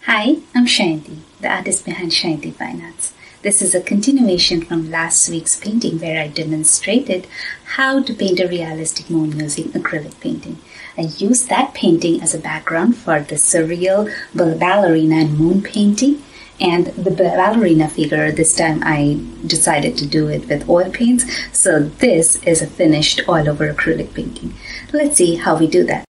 Hi, I'm Shayanti, the artist behind Shayanti Fine Arts. This is a continuation from last week's painting where I demonstrated how to paint a realistic moon using acrylic painting. I used that painting as a background for the Surreal Ballerina and Moon painting. And the ballerina figure, this time I decided to do it with oil paints. So this is a finished oil over acrylic painting. Let's see how we do that.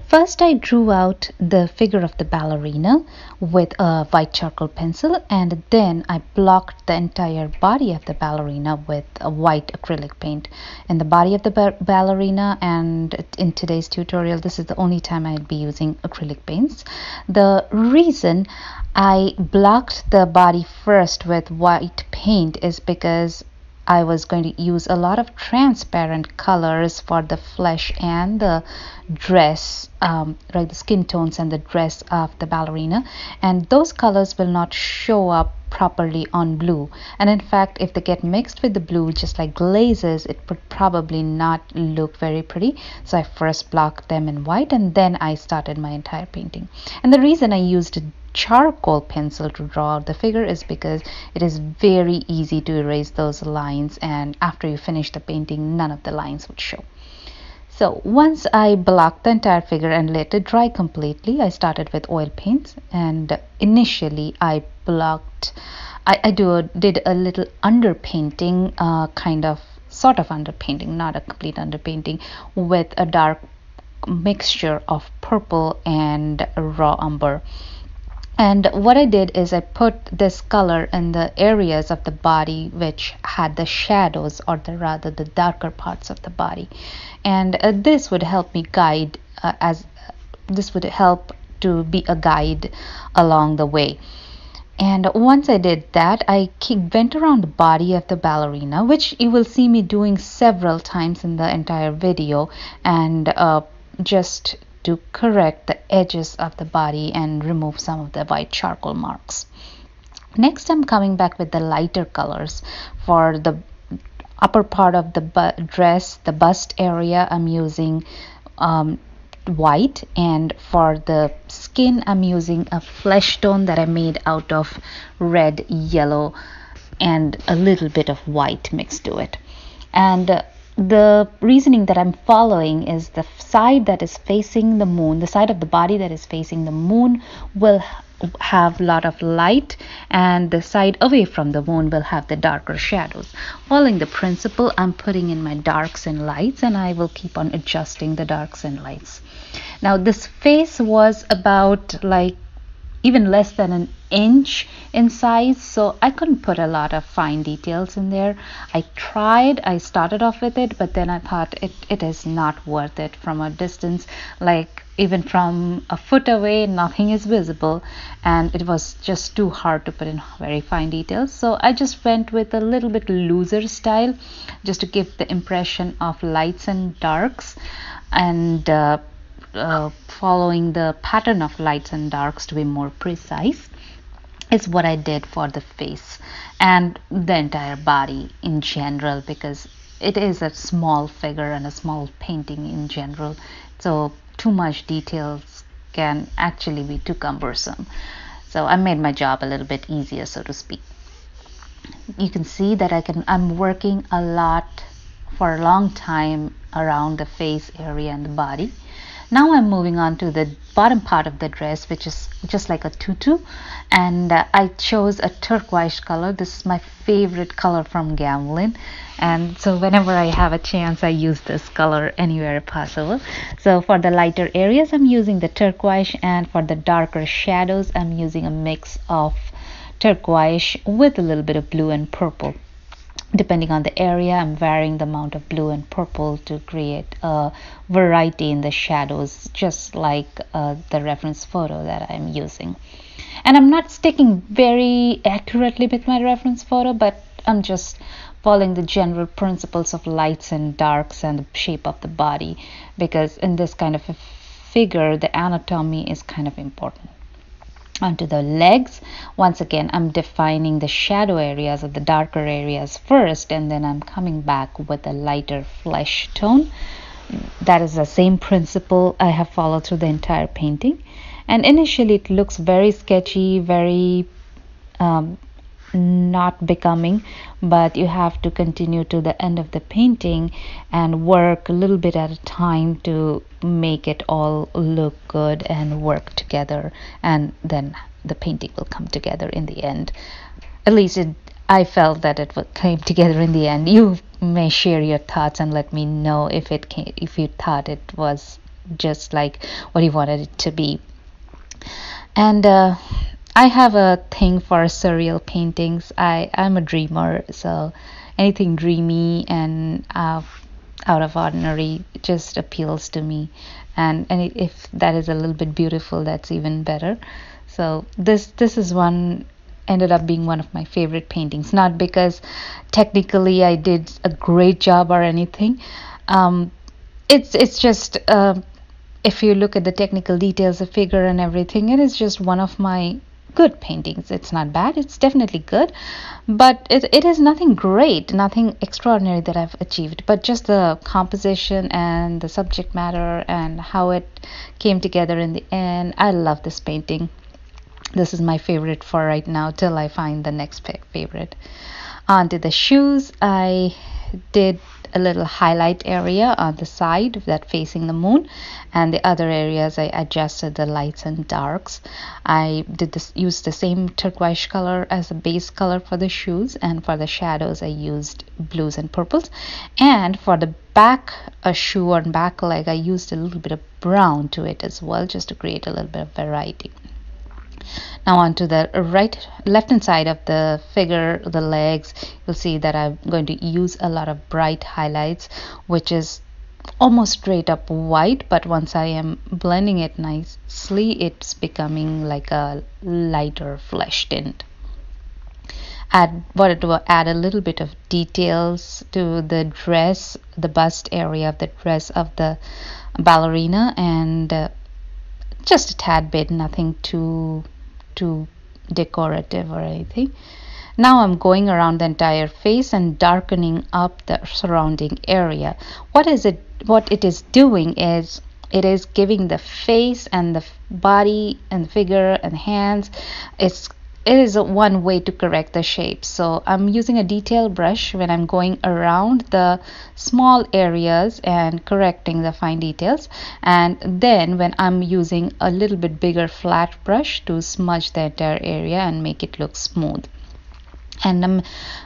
First, I drew out the figure of the ballerina with a white charcoal pencil, and then I blocked the entire body of the ballerina with a white acrylic paint. In the body of the ballerina, and in today's tutorial, this is the only time I'll be using acrylic paints. The reason I blocked the body first with white paint is because I was going to use a lot of transparent colors for the flesh and the dress, right, the skin tones and the dress of the ballerina, and those colors will not show up properly on blue, and in fact if they get mixed with the blue just like glazes, it would probably not look very pretty. So I first blocked them in white and then I started my entire painting. And the reason I used charcoal pencil to draw out the figure is because it is very easy to erase those lines, and after you finish the painting none of the lines would show. So once I blocked the entire figure and let it dry completely, I started with oil paints, and initially I did a little underpainting, sort of underpainting, not a complete underpainting, with a dark mixture of purple and raw umber. And what I did is I put this color in the areas of the body which had the shadows, or rather the darker parts of the body. And this would help me this would help to be a guide along the way. And once I did that, I went around the body of the ballerina, which you will see me doing several times in the entire video, and just to correct the edges of the body and remove some of the white charcoal marks. Next, I'm coming back with the lighter colors. For the upper part of the dress, the bust area, I'm using white, and for the skin I'm using a flesh tone that I made out of red, yellow, and a little bit of white mixed to it. And the reasoning that I'm following is the side that is facing the moon, the side of the body that is facing the moon will have a lot of light, and the side away from the moon will have the darker shadows. Following the principle, I'm putting in my darks and lights, and I will keep on adjusting the darks and lights. Now this face was about even less than an inch in size, so I couldn't put a lot of fine details in there. I started off with it, but then I thought it is not worth it. From a distance, like even from a foot away, nothing is visible, and it was just too hard to put in very fine details. So I just went with a little bit looser style, just to give the impression of lights and darks, and following the pattern of lights and darks to be more precise is what I did for the face and the entire body in general, because it is a small figure and a small painting in general, so too much details can actually be too cumbersome. So I made my job a little bit easier, so to speak. You can see that I'm working a lot for a long time around the face area and the body. Now I'm moving on to the bottom part of the dress, which is just like a tutu, and I chose a turquoise color. This is my favorite color from Gamblin, and so whenever I have a chance I use this color anywhere possible. So for the lighter areas I'm using the turquoise, and for the darker shadows I'm using a mix of turquoise with a little bit of blue and purple. Depending on the area, I'm varying the amount of blue and purple to create a variety in the shadows, just like the reference photo that I'm using. And I'm not sticking very accurately with my reference photo, but I'm just following the general principles of lights and darks and the shape of the body, because in this kind of a figure, the anatomy is kind of important. Onto the legs, once again I'm defining the shadow areas or the darker areas first, and then I'm coming back with a lighter flesh tone. That is the same principle I have followed through the entire painting. And initially it looks very sketchy, very not becoming, but you have to continue to the end of the painting and work a little bit at a time to make it all look good and work together, and then the painting will come together in the end. At least I felt that it came together in the end. You may share your thoughts and let me know if if you thought it was just like what you wanted it to be. And I have a thing for surreal paintings. I'm a dreamer, so anything dreamy and out of ordinary just appeals to me. And if that is a little bit beautiful, that's even better. So this is one ended up being one of my favorite paintings. Not because technically I did a great job or anything. It's just if you look at the technical details, the figure and everything, it is just one of my good paintings. It's not bad, it's definitely good, but it is nothing great, nothing extraordinary that I've achieved, but just the composition and the subject matter and how it came together in the end. I love this painting. This is my favorite for right now till I find the next favorite. Onto the shoes, I did a little highlight area on the side that facing the moon, and the other areas I adjusted the lights and darks. I used the same turquoise color as a base color for the shoes, and for the shadows I used blues and purples, and for the back shoe or back leg I used a little bit of brown to it as well, just to create a little bit of variety. Now onto the left hand side of the figure, the legs, you'll see that I'm going to use a lot of bright highlights, which is almost straight up white, but once I am blending it nicely, it's becoming like a lighter flesh tint. Wanted to add a little bit of details to the dress, the bust area of the dress of the ballerina, and just a tad bit, nothing too decorative or anything. Now I'm going around the entire face and darkening up the surrounding area. What it is doing is it is giving the face and the body and the figure and hands, it is one way to correct the shape. So I'm using a detail brush when I'm going around the small areas and correcting the fine details, and then when I'm using a little bit bigger flat brush to smudge the entire area and make it look smooth. And I'm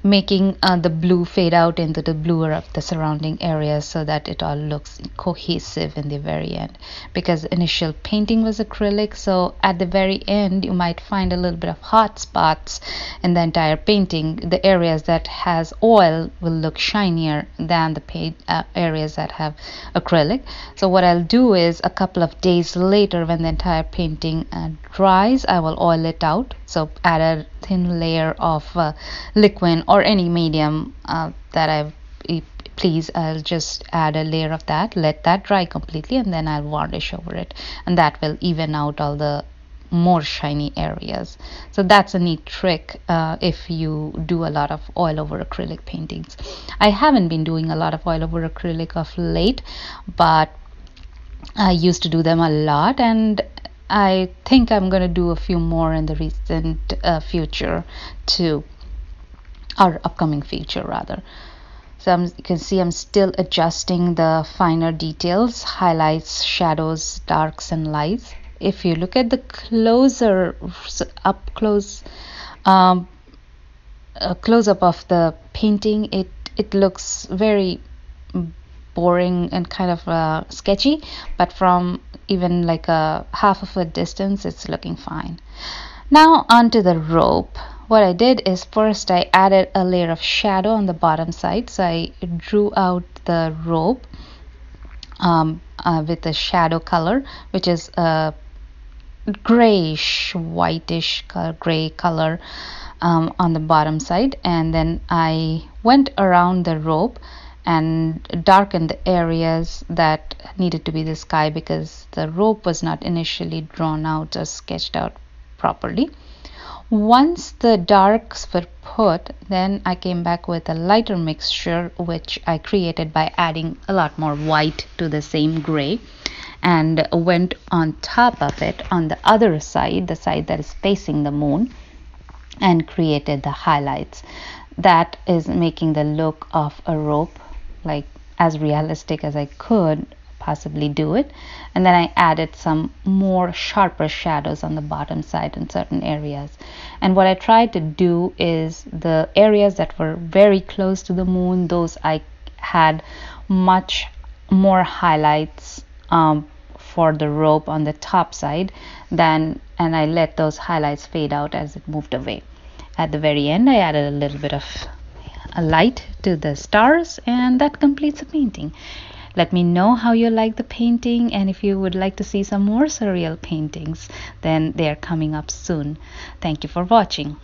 making the blue fade out into the bluer of the surrounding areas so that it all looks cohesive in the very end, because initial painting was acrylic, so at the very end you might find a little bit of hot spots in the entire painting. The areas that has oil will look shinier than the areas that have acrylic. So what I'll do is a couple of days later, when the entire painting dries, I will oil it out. So add a thin layer of liquid or any medium that I please. I'll just add a layer of that, let that dry completely, and then I'll varnish over it, and that will even out all the more shiny areas. So that's a neat trick if you do a lot of oil over acrylic paintings. I haven't been doing a lot of oil over acrylic of late, but I used to do them a lot, and I think I'm going to do a few more in the recent future too, or upcoming future rather. So you can see I'm still adjusting the finer details, highlights, shadows, darks and lights. If you look at the close up of the painting, it looks very boring and kind of sketchy, but from even like a half of a distance it's looking fine. Now onto the rope. What I did is first I added a layer of shadow on the bottom side, so I drew out the rope with a shadow color, which is a grayish whitish gray color on the bottom side, and then I went around the rope and darkened the areas that needed to be the sky, because the rope was not initially drawn out or sketched out properly. Once the darks were put, then I came back with a lighter mixture, which I created by adding a lot more white to the same gray, and went on top of it on the other side, the side that is facing the moon, and created the highlights. That is making the look of a rope like as realistic as I could possibly do it. And then I added some more sharper shadows on the bottom side in certain areas. And what I tried to do is the areas that were very close to the moon, those I had much more highlights for the rope on the top side and I let those highlights fade out as it moved away. At the very end, I added a little bit of a light to the stars, and that completes the painting. Let me know how you like the painting, and if you would like to see some more surreal paintings, then they are coming up soon. Thank you for watching.